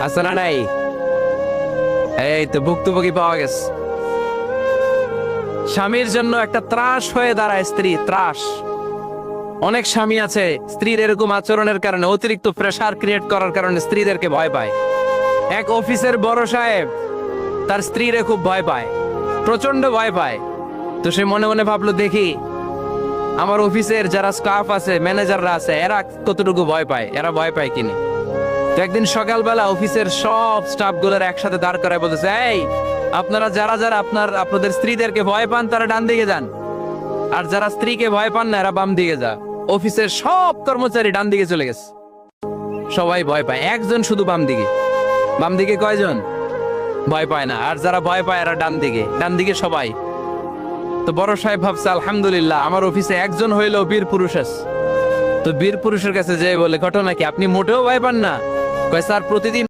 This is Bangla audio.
আছে না নাই? এই তো ভুক্তভোগী পাওয়া গেছে। স্বামীর জন্য একটা ত্রাস হয়ে দাঁড়ায় স্ত্রী, ত্রাস। অনেক স্বামী আছে স্ত্রীর এরকম আচরণের কারণে, অতিরিক্ত প্রেসার ক্রিয়েট করার কারণে স্ত্রীদেরকে ভয় পায়। এক অফিসের বড় সাহেব তার স্ত্রীরে খুব ভয় পায়, প্রচন্ড ভয় পায়। তো সে মনে মনে ভাবলো, দেখি আমার অফিসের যারা স্টাফ আছে, ম্যানেজাররা আছে, এরা কতটুকু ভয় পায়, এরা ভয় পায় কিনা। তো একদিন সকালবেলা অফিসের সব স্টাফ গুলোর একসাথে দাঁড় করায় বলতেছে, এই আপনারা যারা যারা আপনাদের স্ত্রীদেরকে ভয় পান তারা ডান দিকে যান, আর যারা স্ত্রীকে ভয় পান না এরা বাম দিকে যা। অফিসের সব কর্মচারী ডান দিকে চলে গেছে, সবাই ভয় পায়, একজন শুধু বাম দিকে। বাম দিকে কয়জন ভয় পায় না, আর যারা ভয় পায় এরা ডান দিকে, ডান দিকে সবাই। তো বড় সাহেব ভাবছে, আলহামদুলিল্লাহ আমার অফিসে একজন হইলেও বীর পুরুষ আছে। তো বীর পুরুষের কাছে যেয়ে বলে, ঘটনা কি, আপনি মোটেও ভয় পান না? কয়, স্যার প্রতিদিন